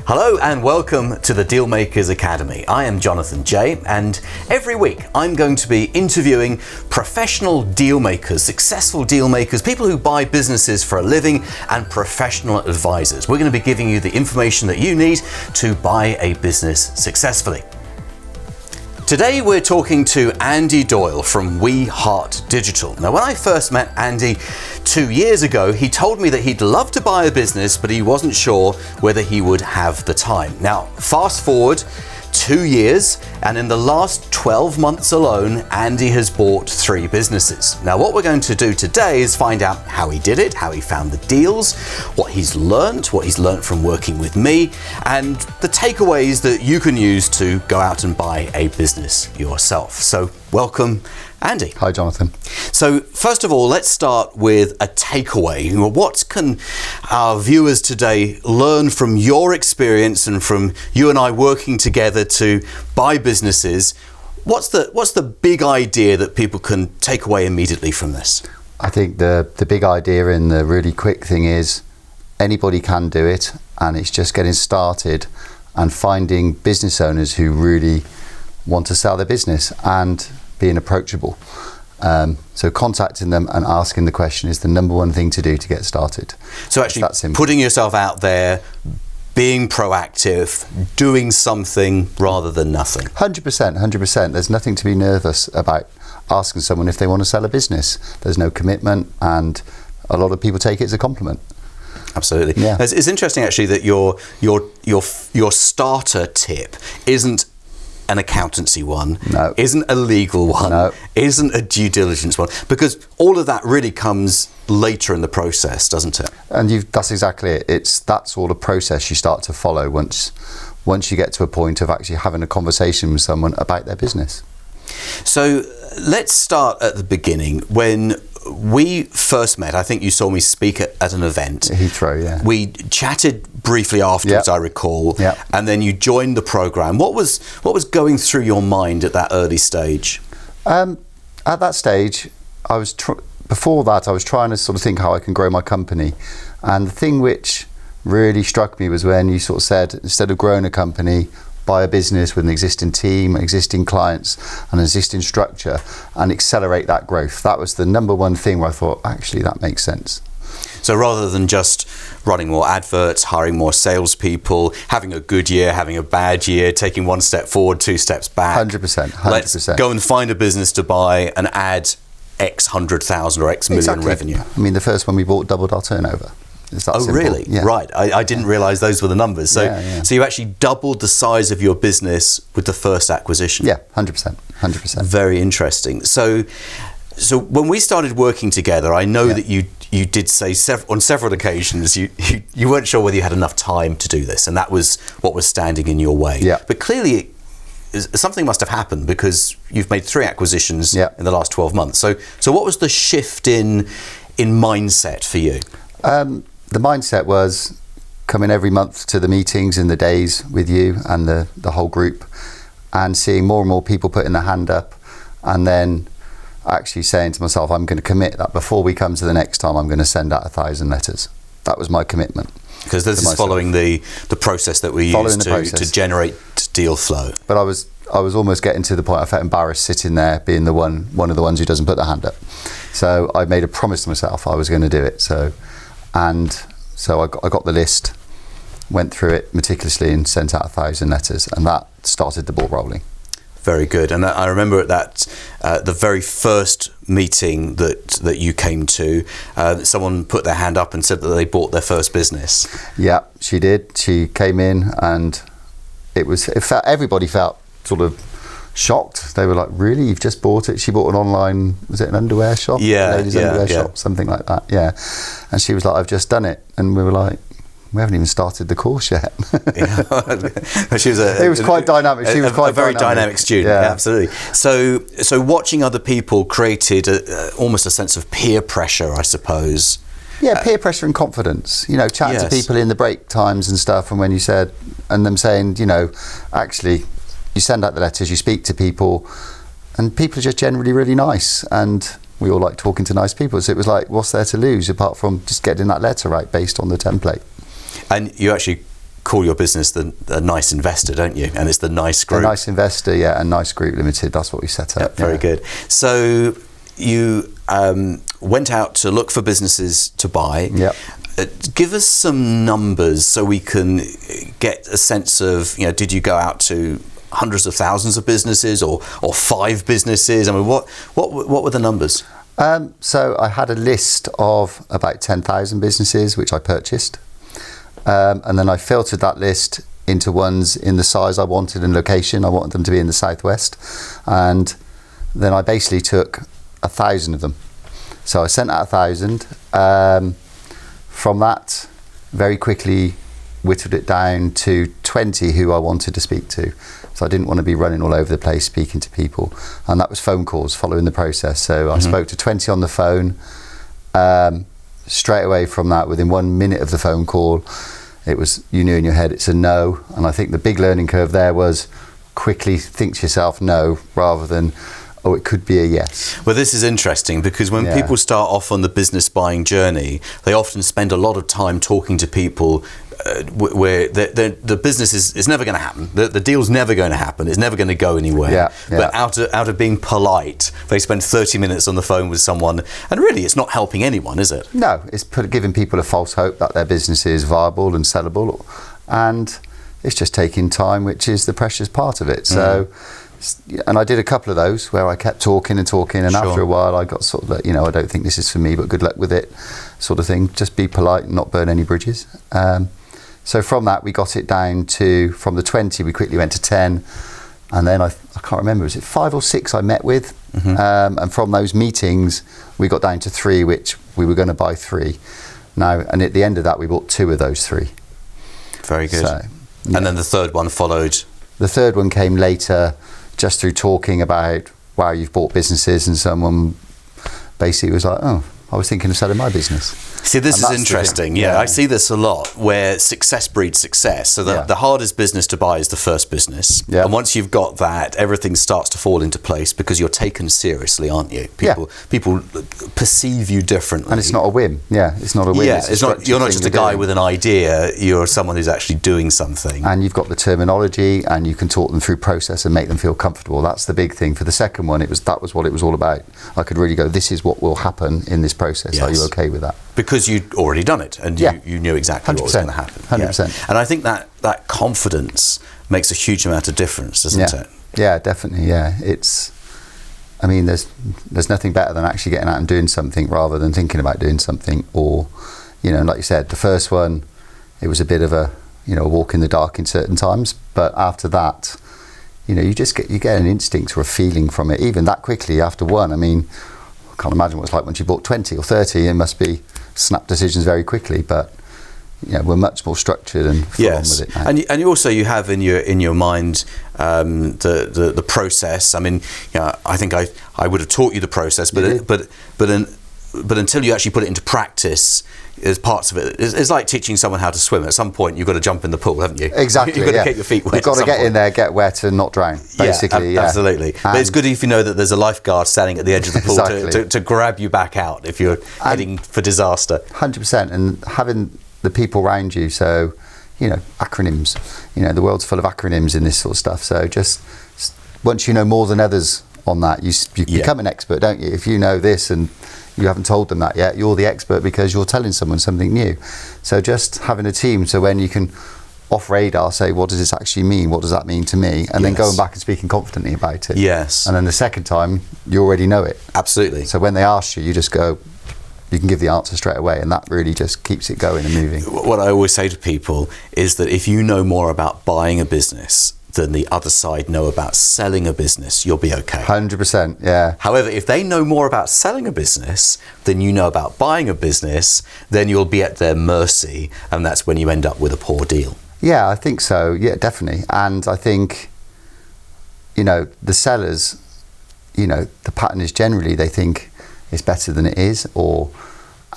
Hello and welcome to the Dealmakers Academy. I am Jonathan Jay, and every week I'm going to be interviewing professional deal makers, successful deal makers, people who buy businesses for a living, and professional advisors. We're going to be giving you the information that you need to buy a business successfully. Today we're talking to Andy Doyle from We Heart Digital. Now, when I first met Andy 2 years ago, he told me that he'd love to buy a business, but he wasn't sure whether he would have the time. Now, fast forward 2 years, and in the last 12 months alone, Andy has bought 3 businesses. Now, what we're going to do today is find out how he did it, how he found the deals, what he's learned from working with me, and the takeaways that you can use to go out and buy a business yourself. So, welcome, Andy. Hi, Jonathan. So, first of all, let's start with a takeaway. What can our viewers today learn from your experience and from you and I working together to buy businesses? What's the big idea that people can take away immediately from this? I think the big idea and the really quick thing is anybody can do it, and it's just getting started and finding business owners who really want to sell their business and being approachable. So contacting them and asking the question is the number one thing to do to get started. So actually putting yourself out there, being proactive, doing something rather than nothing. 100%. There's nothing to be nervous about asking someone if they want to sell a business. There's no commitment, and a lot of people take it as a compliment. Absolutely. Yeah. It's interesting actually that your starter tip isn't an accountancy one, no, isn't a legal one, no, isn't a due diligence one, because all of that really comes later in the process, doesn't it? And that's exactly it. It's that sort of process you start to follow once you get to a point of actually having a conversation with someone about their business. So let's start at the beginning. When we first met, I think you saw me speak at an event. Heathrow, yeah. We chatted briefly afterwards, I recall, and then you joined the program. What was going through your mind at that early stage? At that stage, before that, I was trying to sort of think how I can grow my company. And the thing which really struck me was when you sort of said, instead of growing a company, buy a business with an existing team, existing clients, and an existing structure, and accelerate that growth. That was the number one thing where I thought, actually, that makes sense. So rather than just running more adverts, hiring more salespeople, having a good year, having a bad year, taking 1 step forward, 2 steps back. 100%. Let's go and find a business to buy and add X 100,000 or X million revenue. I mean, the first one we bought doubled our turnover. Oh, really? Yeah. Right. I didn't realise those were the numbers. So, so you actually doubled the size of your business with the first acquisition. Yeah, 100%. Very interesting. So when we started working together, I know that you did say on several occasions you weren't sure whether you had enough time to do this, and that was what was standing in your way. Yeah. But clearly, something must have happened because you've made 3 acquisitions in the last 12 months. So what was the shift in mindset for you? The mindset was coming every month to the meetings and the days with you and the whole group, and seeing more and more people putting their hand up, and then actually saying to myself, I'm going to commit that before we come to the next time, I'm going to send out 1,000 letters. That was my commitment. Because this is following the process that we use to generate deal flow. But I was almost getting to the point I felt embarrassed sitting there being one of the ones who doesn't put their hand up. So I made a promise to myself I was going to do it. So I got the list, went through it meticulously and sent out 1,000 letters, and that started the ball rolling. Very good. And I remember at that the very first meeting that you came to, someone put their hand up and said that they bought their first business. Yeah, she did. She came in, and everybody felt sort of shocked. They were like, really, you've just bought it? She bought an online, was it an underwear shop? Ladies underwear shop, something like that, yeah. And she was like, I've just done it. And we were like, we haven't even started the course yet. It was quite dynamic. She was quite a very dynamic student. Yeah, absolutely. So watching other people created almost a sense of peer pressure, I suppose. Yeah, peer pressure and confidence. Chatting to people in the break times and stuff, and when you said, and them saying, actually, you send out the letters, you speak to people, and people are just generally really nice, and we all like talking to nice people. So it was like, what's there to lose apart from just getting that letter right based on the template? And you actually call your business the Nice Investor, don't you? And it's the Nice Group. The Nice Investor, yeah, and Nice Group Limited. That's what we set up. Very good. So you went out to look for businesses to buy. Yep. Give us some numbers so we can get a sense of, did you go out to hundreds of thousands of businesses or 5 businesses? I mean, what were the numbers? So I had a list of about 10,000 businesses which I purchased, and then I filtered that list into ones in the size I wanted and location. I wanted them to be in the southwest, and then I basically took 1,000 of them. So I sent out 1,000. From that, very quickly whittled it down to 20 who I wanted to speak to. So I didn't want to be running all over the place speaking to people. And that was phone calls following the process. So I spoke to 20 on the phone. Straight away from that, within 1 minute of the phone call, it was, you knew in your head it's a no. And I think the big learning curve there was quickly think to yourself no, rather than, oh, it could be a yes. Well, this is interesting because when people start off on the business buying journey, they often spend a lot of time talking to people where the business is never going to happen. The deal's never going to happen. It's never going to go anywhere. But out of being polite, they spend 30 minutes on the phone with someone, and really it's not helping anyone, is it? No, it's giving people a false hope that their business is viable and sellable, and it's just taking time, which is the precious part of it. So. And I did a couple of those where I kept talking, and after a while I got sort of like, I don't think this is for me, but good luck with it, sort of thing. Just be polite and not burn any bridges. So from that we got it down to, from the 20 we quickly went to 10, and then I can't remember, was it 5 or 6 I met with, and from those meetings we got down to 3, which we were going to buy 3 now, and at the end of that we bought 2 of those 3. Very good. So, and then the third one followed. The third one came later, just through talking about, wow, you've bought businesses, and someone basically was like, oh, I was thinking of selling my business. See, this is interesting. Yeah, I see this a lot, where success breeds success. So the hardest business to buy is the first business. Yeah. And once you've got that, everything starts to fall into place because you're taken seriously, aren't you? People perceive you differently. And it's not a whim. Yeah, it's not a whim. Yeah, you're not just a guy with an idea. You're someone who's actually doing something. And you've got the terminology, and you can talk them through process and make them feel comfortable. That's the big thing. For the second one, that was what it was all about. I could really go, this is what will happen in this process. Yes. Are you okay with that? Because you'd already done it, and you knew exactly 100%. What was going to happen. 100%. And I think that confidence makes a huge amount of difference, doesn't it? Yeah, definitely. Yeah, there's nothing better than actually getting out and doing something rather than thinking about doing something. Or, like you said, the first one, it was a bit of a walk in the dark in certain times. But after that, you get an instinct or a feeling from it. Even that quickly after one, I mean, I can't imagine what it's like once you bought 20 or 30. It must be snap decisions very quickly, but we're much more structured and full on with it now. And you also have in your mind the process. I mean, I think I would have taught you the process, but until you actually put it into practice, as parts of it, it's like teaching someone how to swim. At some point, you've got to jump in the pool, haven't you? Exactly. You've got to get your feet wet. You've got to get in there, get wet, and not drown. Basically, absolutely. But it's good if you know that there's a lifeguard standing at the edge of the pool to grab you back out if you're heading for disaster. 100%, and having the people around you. So, acronyms. The world's full of acronyms in this sort of stuff. So just once you know more than others on that, you become an expert, don't you? If you know this and you haven't told them that yet, you're the expert because you're telling someone something new. So just having a team, so when you can off radar say, what does this actually mean? What does that mean to me? And then going back and speaking confidently about it. Yes. And then the second time, you already know it. Absolutely. So when they ask you, you just go, you can give the answer straight away, and that really just keeps it going and moving. What I always say to people is that if you know more about buying a business than the other side know about selling a business, you'll be okay. 100%, yeah. However, if they know more about selling a business than you know about buying a business, then you'll be at their mercy, and that's when you end up with a poor deal. Yeah, I think so. Yeah, definitely. And I think, the sellers, the pattern is generally they think it's better than it is,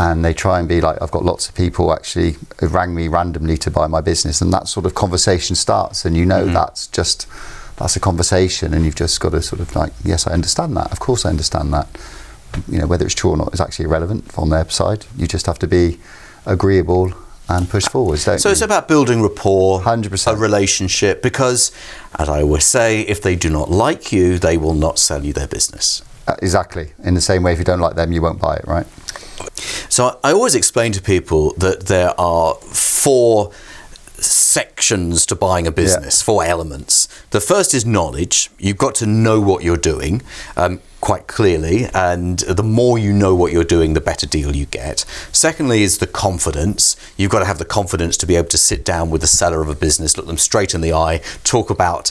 and they try and be like, I've got lots of people actually who rang me randomly to buy my business, and that sort of conversation starts, and that's a conversation, and you've just got to sort of like, yes, I understand that, of course I understand that. Whether it's true or not is actually irrelevant from their side. You just have to be agreeable and push forwards, don't So you? it's about building rapport, 100%. a relationship, because, as I always say, if they do not like you, they will not sell you their business. Exactly. In the same way, if you don't like them, you won't buy it, right? So I always explain to people that there are 4 sections to buying a business, 4 elements. The first is knowledge. You've got to know what you're doing quite clearly, and the more you know what you're doing, the better deal you get. Secondly is the confidence. You've got to have the confidence to be able to sit down with the seller of a business, look them straight in the eye, talk about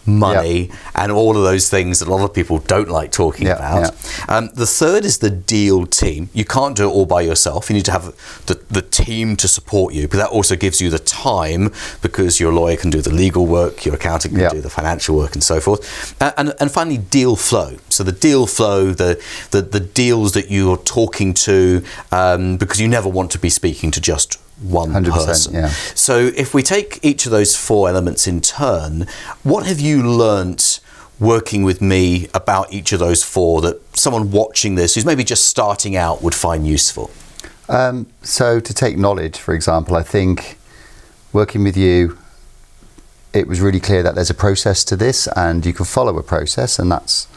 money and all of those things that a lot of people don't like talking about. The third is the deal team. You can't do it all by yourself. You need to have the team to support you, but that also gives you the time, because your lawyer can do the legal work, your accountant can do the financial work, and so forth. And finally, deal flow. So the deal flow, the deals that you're talking to, because you never want to be speaking to just one 100%, person. So if we take each of those 4 elements in turn, what have you learnt working with me about each of those 4 that someone watching this who's maybe just starting out would find useful? So to take knowledge, for example, I think working with you, it was really clear that there's a process to this, and you can follow a process, and that's,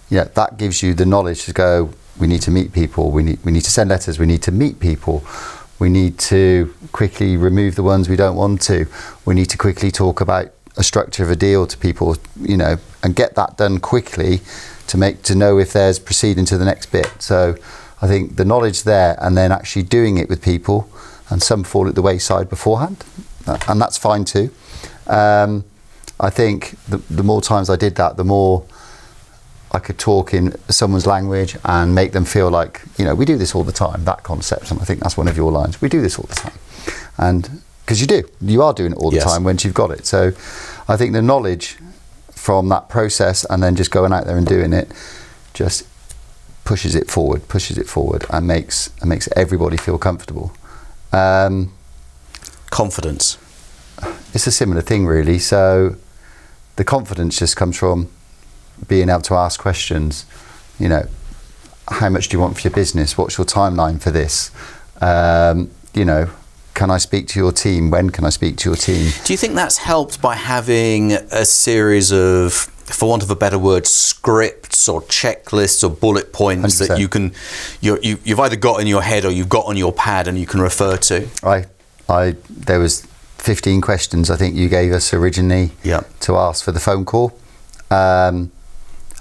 that gives you the knowledge to go, we need to meet people, we need to send letters, we need to meet people. We need to quickly remove the ones we don't want to. We need to quickly talk about a structure of a deal to people, and get that done quickly to know if there's proceeding to the next bit. So I think the knowledge there, and then actually doing it with people, and some fall at the wayside beforehand, and that's fine too. I think the more times I did that, the more I could talk in someone's language and make them feel like, we do this all the time, that concept. And I think that's one of your lines. We do this all the time. And because you are doing it all the time once you've got it. So I think the knowledge from that process, and then just going out there and doing it, just pushes it forward and makes everybody feel comfortable. Confidence. It's a similar thing, really. So the confidence just comes from being able to ask questions. How much do you want for your business? What's your timeline for this? Can I speak to your team? When can I speak to your team? Do you think that's helped by having a series of, for want of a better word, scripts or checklists or bullet points 100%. That you've either got in your head or you've got on your pad and you can refer to? There was 15 questions I think you gave us originally to ask for the phone call.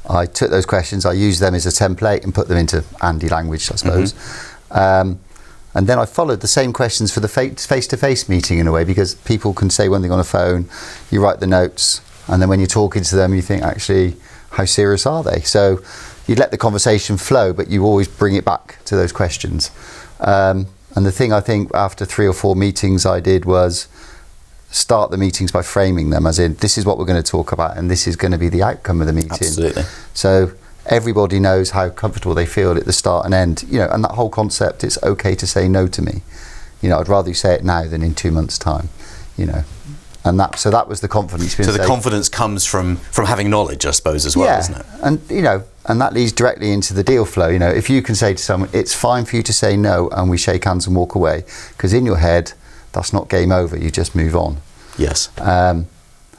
I took those questions, I used them as a template and put them into Andy language, I suppose. And then I followed the same questions for the face-to-face meeting in a way, because people can say one thing on a phone, you write the notes, and then when you're talking to them, you think, actually, how serious are they? So you let the conversation flow, but you always bring it back to those questions. And the thing I think after 3 or 4 meetings I did was start the meetings by framing them as in, this is what we're going to talk about and this is going to be the outcome of the meeting. Absolutely. So everybody knows how comfortable they feel at the start and end, and that whole concept, it's okay to say no to me. I'd rather you say it now than in 2 months' time, and that was the confidence. So the confidence comes from having knowledge, I suppose, as well, doesn't it? And that leads directly into the deal flow. If you can say to someone, it's fine for you to say no, and we shake hands and walk away, because in your head, that's not game over. You just move on. Yes. And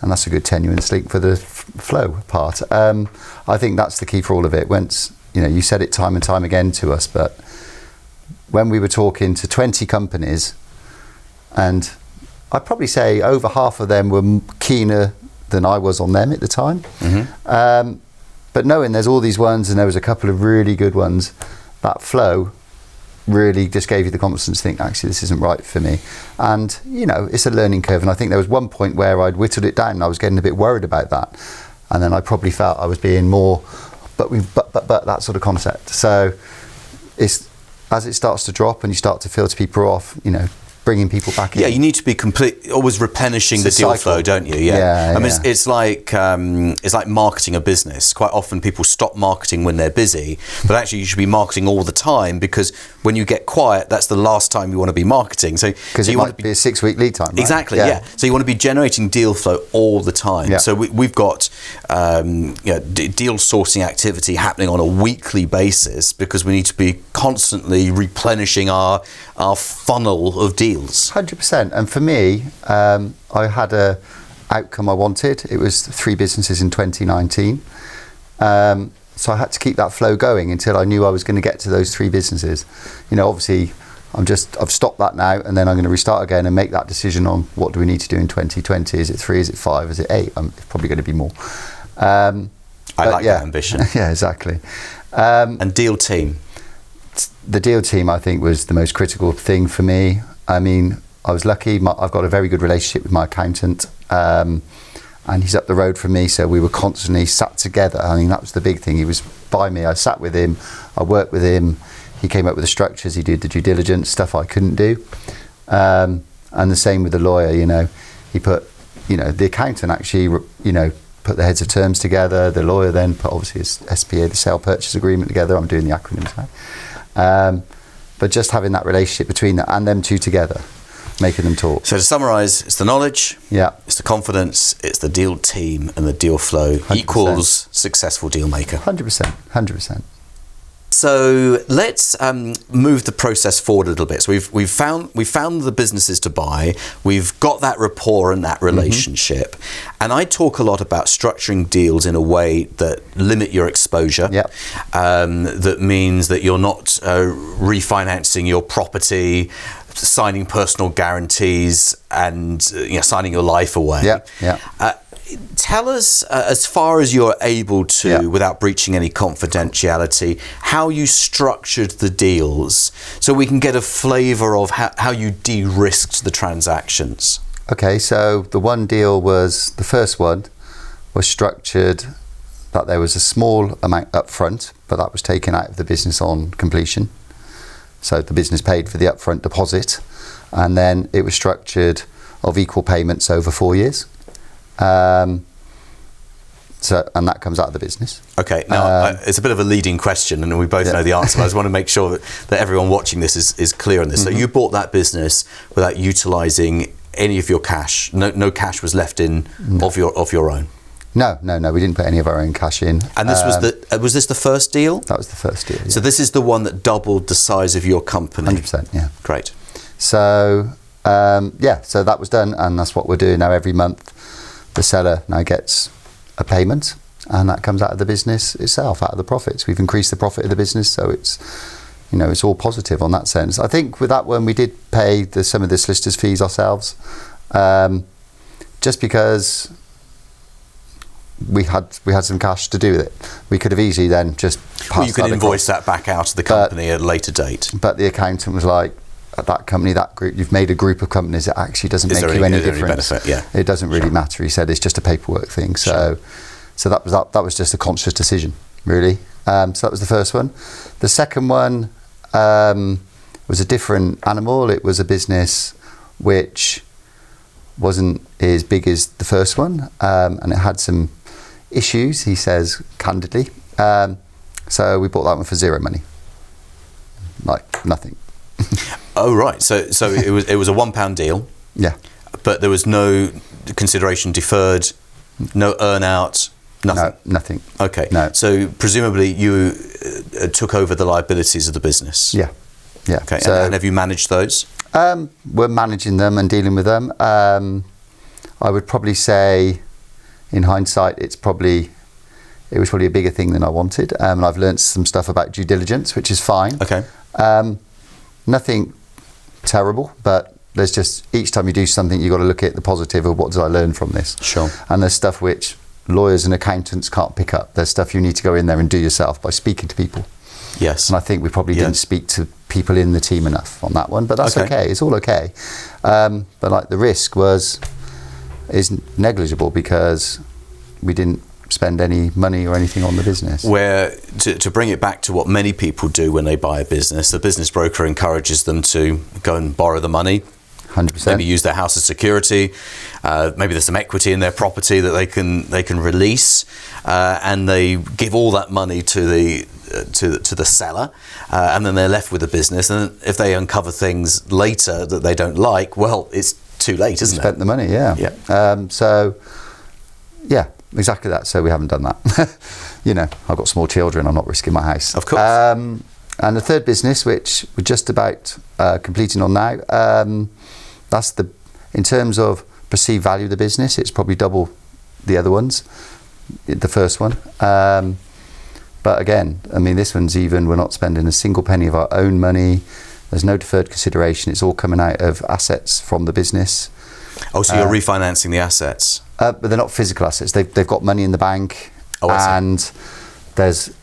that's a good tenuous link for the flow part. I think that's the key for all of it. Once, you said it time and time again to us, but when we were talking to 20 companies, and I'd probably say over half of them were keener than I was on them at the time. But knowing there's all these ones and there was a couple of really good ones, that flow really just gave you the confidence to think, actually, this isn't right for me. And, it's a learning curve. And I think there was one point where I'd whittled it down and I was getting a bit worried about that. And then I probably felt I was being more, but that sort of concept. So it's, as it starts to drop and you start to filter people off, bringing people back in. Yeah, you need to be always replenishing the deal flow, don't you? I mean, it's like marketing a business. Quite often people stop marketing when they're busy, but actually you should be marketing all the time, because when you get quiet, that's the last time you want to be marketing. So because it might be a 6-week lead time, right? Exactly, yeah. So you want to be generating deal flow all the time. Yeah. So we've got deal sourcing activity happening on a weekly basis, because we need to be constantly replenishing our funnel of deals. deals? 100%. And for me, I had a outcome I wanted. It was 3 businesses in 2019. So I had to keep that flow going until I knew I was going to get to those 3 businesses. Obviously, I've stopped that now, and then I'm going to restart again and make that decision on what do we need to do in 2020. Is it 3? Is it 5? Is it 8? It's probably going to be more. I like that ambition. Yeah, exactly. And deal team? The deal team, I think, was the most critical thing for me. I mean, I was lucky. I've got a very good relationship with my accountant, and he's up the road from me, so we were constantly sat together. I mean, that was the big thing. He was by me. I sat with him. I worked with him. He came up with the structures. He did the due diligence stuff I couldn't do, and the same with the lawyer. He put, the accountant actually, put the heads of terms together. The lawyer then put obviously his SPA, the sale purchase agreement, together. I'm doing the acronyms now, but just having that relationship between that and them two together, making them talk. So to summarise, it's the knowledge, it's the confidence, it's the deal team, and the deal flow 100%. Equals successful deal maker. 100%, 100%. So let's move the process forward a little bit. So we've found the businesses to buy. We've got that rapport and that relationship. And I talk a lot about structuring deals in a way that limit your exposure. That means that you're not refinancing your property, signing personal guarantees, and signing your life away. Tell us, as far as you're able to, without breaching any confidentiality, how you structured the deals so we can get a flavour of how you de-risked the transactions. Okay, so the first one was structured that there was a small amount up front, but that was taken out of the business on completion. So the business paid for the upfront deposit, and then it was structured of equal payments over 4 years. And that comes out of the business. Okay, now it's a bit of a leading question, and we both know the answer, but I just want to make sure that everyone watching this is clear on this. So you bought that business without utilising any of your cash. No cash was left in of your own. No, we didn't put any of our own cash in. And this was this the first deal? That was the first deal. Yeah. So this is the one that doubled the size of your company. 100%, yeah. Great. So so that was done, and that's what we're doing now. Every month the seller now gets a payment, and that comes out of the business itself, out of the profits. We've increased the profit of the business, so it's it's all positive on that sense. I think with that one we did pay some of the solicitors' fees ourselves, just because we had some cash to do with it. We could have easily then just passed you could invoice that back out to the company at a later date. But the accountant was like, at that company, that group, you've made a group of companies that actually doesn't make you any difference. It doesn't really matter. He said it's just a paperwork thing. So that was just a conscious decision, really. So that was the first one. The second one was a different animal. It was a business which wasn't as big as the first one, and it had some issues, he says candidly. So we bought that one for zero money, like nothing. Oh right, so it was a £1 deal. Yeah. But there was no consideration deferred, no earn out, nothing. No, nothing. Okay. No. So presumably you took over the liabilities of the business. Yeah. Yeah. Okay. So, and have you managed those? We're managing them and dealing with them. I would probably say, in hindsight, it was probably a bigger thing than I wanted. And I've learnt some stuff about due diligence, which is fine. Okay. Nothing terrible, but there's just, each time you do something, you've got to look at the positive of what did I learn from this. Sure. And there's stuff which lawyers and accountants can't pick up. There's stuff you need to go in there and do yourself by speaking to people. Yes. And I think we probably didn't speak to people in the team enough on that one, but that's okay. It's all okay. But like the risk is negligible because we didn't spend any money or anything on the business. Where, to bring it back to what many people do when they buy a business, the business broker encourages them to go and borrow the money. 100%. Maybe use their house as security. Maybe there's some equity in their property that they can release, and they give all that money to the seller, and then they're left with the business. And if they uncover things later that they don't like, well, it's too late, isn't it? Spent the money, yeah. So, yeah, exactly that. So we haven't done that. I've got small children. I'm not risking my house. Of course. And the third business, which we're just about completing on now, in terms of perceived value of the business, it's probably double the other ones, the first one. But again, I mean, this one's we're not spending a single penny of our own money. There's no deferred consideration. It's all coming out of assets from the business. Oh, so you're refinancing the assets? But they're not physical assets. They've got money in the bank. Oh, I see. And there's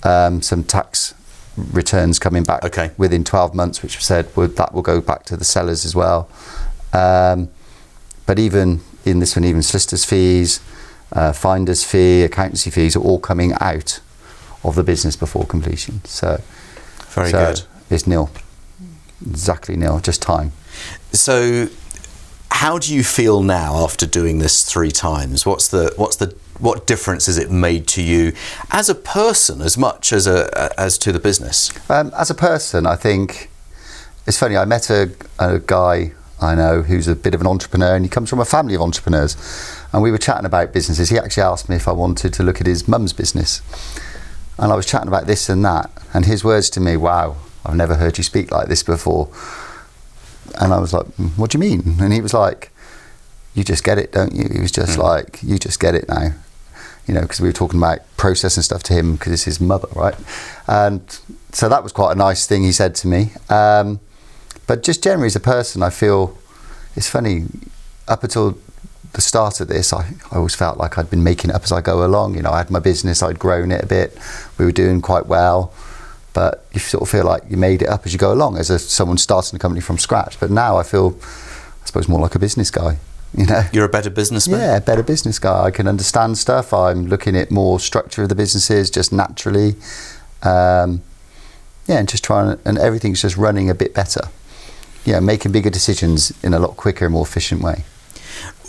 some tax returns coming back within 12 months, which we said that will go back to the sellers as well. But even in this one, even solicitors' fees, finder's fee, accountancy fees are all coming out of the business before completion. So very good. It's nil. Exactly nil, just time. So how do you feel now after doing this 3 times? What difference has it made to you as a person as much as to the business? As a person, I think it's funny. I met a guy I know who's a bit of an entrepreneur, and he comes from a family of entrepreneurs. And we were chatting about businesses. He actually asked me if I wanted to look at his mum's business. And I was chatting about this and that. And his words to me, "Wow, I've never heard you speak like this before." And I was like, "What do you mean?" And he was like, "You just get it, don't you?" He was just like, "You just get it now." You know, because we were talking about process and stuff to him because it's his mother, right? And so that was quite a nice thing he said to me. But just generally as a person, I feel it's funny. Up until the start of this, I always felt like I'd been making it up as I go along. You know, I had my business, I'd grown it a bit, we were doing quite well, but you sort of feel like you made it up as you go along, as someone starting a company from scratch. But now I feel, I suppose, more like a business guy. You know, you're a better businessman. Yeah, a better business guy. I can understand stuff. I'm looking at more structure of the businesses just naturally. And just trying, and everything's just running a bit better. Yeah, making bigger decisions in a lot quicker and more efficient way.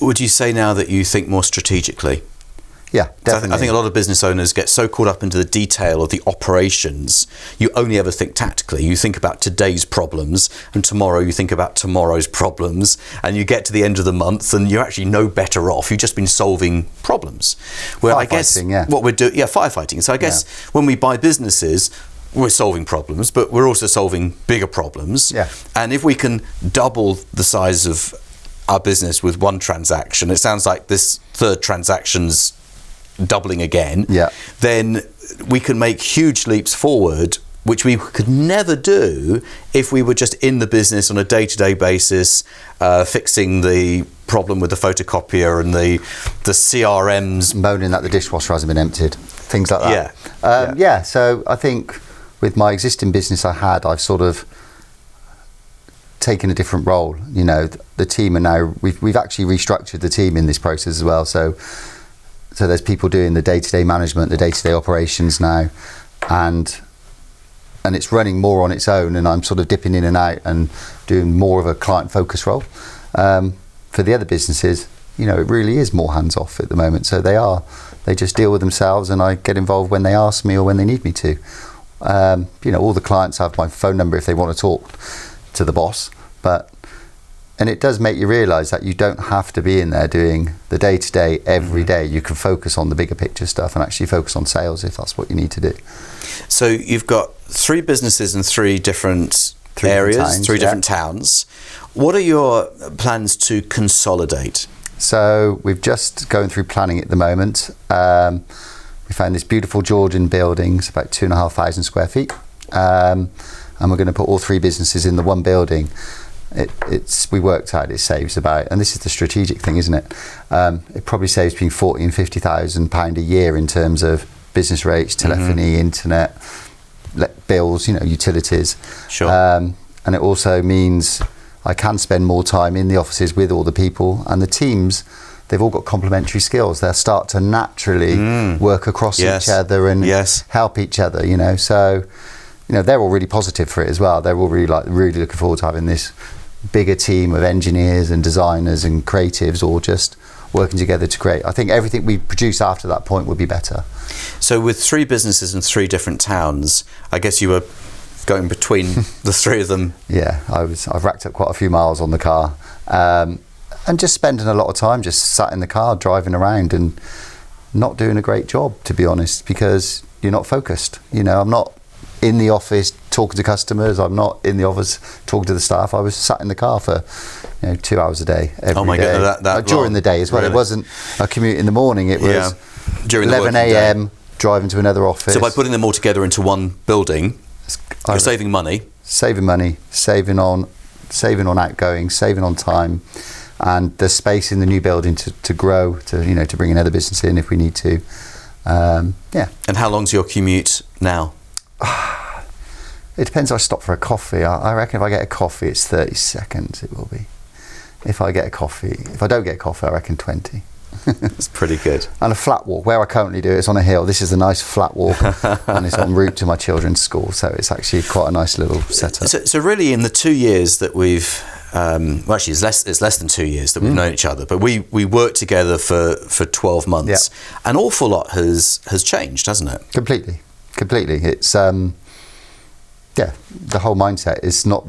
Would you say now that you think more strategically? Yeah, definitely. I think a lot of business owners get so caught up into the detail of the operations, you only ever think tactically. You think about today's problems, and tomorrow you think about tomorrow's problems, and you get to the end of the month and you're actually no better off. You've just been solving problems. Where I guess what we're doing, firefighting. So I guess when we buy businesses, we're solving problems, but we're also solving bigger problems. Yeah. And if we can double the size of our business with one transaction, it sounds like this third transaction's doubling again, then we can make huge leaps forward, which we could never do if we were just in the business on a day-to-day basis, fixing the problem with the photocopier and the CRMs. Moaning that the dishwasher hasn't been emptied, things like that. Yeah. So I think with my existing business I've sort of taken a different role. You know, the team are now, we've actually restructured the team in this process as well. So there's people doing the day-to-day management, the day-to-day operations now, and it's running more on its own, and I'm sort of dipping in and out and doing more of a client focus role. For the other businesses, you know, it really is more hands-off at the moment. So they just deal with themselves, and I get involved when they ask me or when they need me to. You know, all the clients have my phone number if they want to talk to the boss, and it does make you realise that you don't have to be in there doing the day-to-day every day. You can focus on the bigger picture stuff and actually focus on sales if that's what you need to do. So you've got 3 businesses in 3 different areas, 3 different towns. What are your plans to consolidate? So we've just going through planning at the moment. We found this beautiful Georgian building, it's about 2,500 square feet. And we're going to put all 3 businesses in the one building. We worked out it saves about, and this is the strategic thing, isn't it? It probably saves between £40,000 and £50,000 a year in terms of business rates, telephony, internet, bills, you know, utilities. Sure. And it also means I can spend more time in the offices with all the people, and the teams, they've all got complementary skills. They'll start to naturally work across each other and help each other, you know. So, you know, they're all really positive for it as well. They're all really looking forward to having this bigger team of engineers and designers and creatives all just working together to create. I think everything we produce after that point would be better. So with 3 businesses in 3 different towns, I guess you were going between the 3 of them. Yeah, I've racked up quite a few miles on the car, and just spending a lot of time just sat in the car driving around and not doing a great job, to be honest, because you're not focused. You know, I'm not in the office talking to customers. I'm not in the office talking to the staff. I was sat in the car for 2 hours a day every day. Oh my God, that during long? the day as well. Really? It wasn't a commute in the morning. It was during the 11 working day. a.m. driving to another office. So by putting them all together into one building, you're saving money. Saving money, saving on outgoing, saving on time, and there's space in the new building to grow, to bring another business in if we need to. And how long's your commute now? It depends if I stop for a coffee. I reckon if I get a coffee, it's 30 seconds, it will be. If I don't get a coffee, I reckon 20. That's pretty good. And a flat walk, where I currently do it, it's on a hill. This is a nice flat walk, and it's en route to my children's school, so it's actually quite a nice little setup. So really, in the 2 years that we've, actually it's less than 2 years that we've known each other, but we worked together for 12 months. Yeah. An awful lot has changed, hasn't it? Completely. It's the whole mindset is not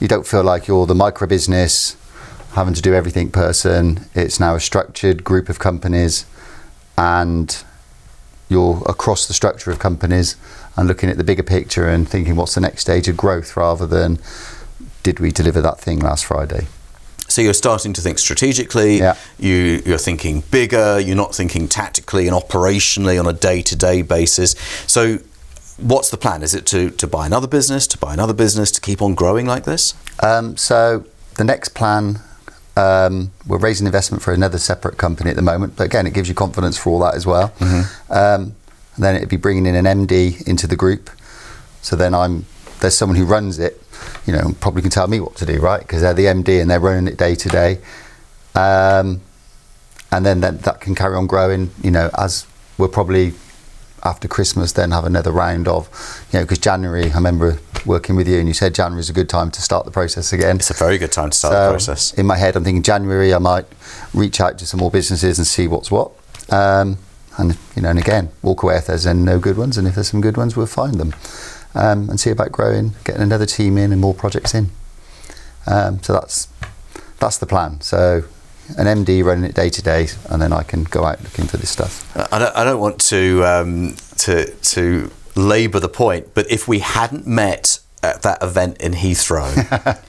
you don't feel like you're the micro business having to do everything person. It's now a structured group of companies, and you're across the structure of companies and looking at the bigger picture and thinking what's the next stage of growth, rather than did we deliver that thing last Friday. So you're starting to think strategically. Yeah. You're thinking bigger. You're not thinking tactically and operationally on a day-to-day basis. So what's the plan? Is it to buy another business, to keep on growing like this? So the next plan, we're raising investment for another separate company at the moment, but again, it gives you confidence for all that as well. And then it'd be bringing in an MD into the group. So then there's someone who runs it, and probably can tell me what to do, right? Because they're the MD and they're running it day to day. And then that can carry on growing, as we're probably after Christmas then have another round of, because January, I remember working with you and you said January is a good time to start the process again. It's a very good time to start the process. In my head, I'm thinking January, I might reach out to some more businesses and see what's what. And again, walk away if there's no good ones, and if there's some good ones, we'll find them. And see about growing, getting another team in and more projects in. So that's the plan. So an MD running it day to day, and then I can go out looking for this stuff. I don't want to labour the point, but if we hadn't met at that event in Heathrow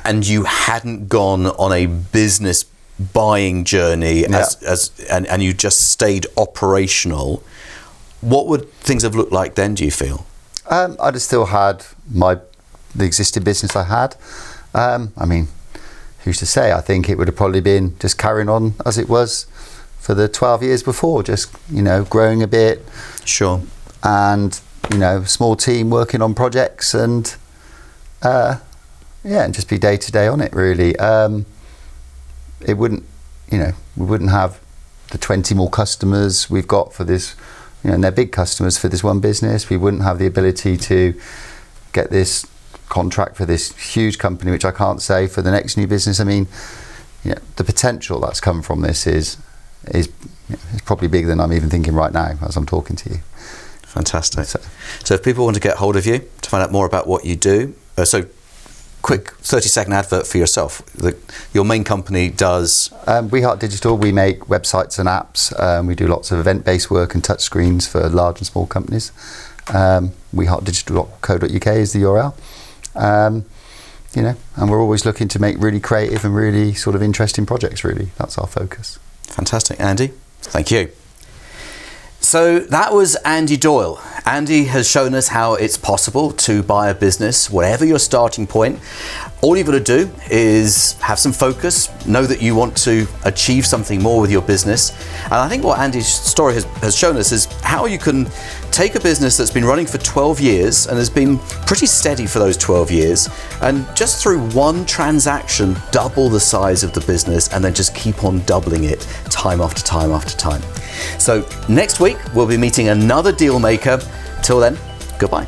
and you hadn't gone on a business buying journey and you just stayed operational, what would things have looked like then, do you feel? I'd have still had the existing business I had. Who's to say? I think it would have probably been just carrying on as it was for the 12 years before, just, growing a bit. Sure. And, small team working on projects and just be day to day on it, really. It wouldn't, we wouldn't have the 20 more customers we've got for this, and they're big customers for this one business. We wouldn't have the ability to get this contract for this huge company, which I can't say, for the next new business. The potential that's come from this is probably bigger than I'm even thinking right now as I'm talking to you. Fantastic. So if people want to get hold of you to find out more about what you do, quick 30-second advert for yourself. Your main company does... We Heart Digital. We make websites and apps. We do lots of event-based work and touch screens for large and small companies. weheartdigital.co.uk is the URL. And we're always looking to make really creative and really sort of interesting projects, really. That's our focus. Fantastic. Andy, thank you. So that was Andy Doyle. Andy has shown us how it's possible to buy a business, whatever your starting point. All you've got to do is have some focus, know that you want to achieve something more with your business. And I think what Andy's story has shown us is how you can take a business that's been running for 12 years and has been pretty steady for those 12 years, and just through one transaction, double the size of the business and then just keep on doubling it time after time after time. So next week, we'll be meeting another deal maker. Till then, goodbye.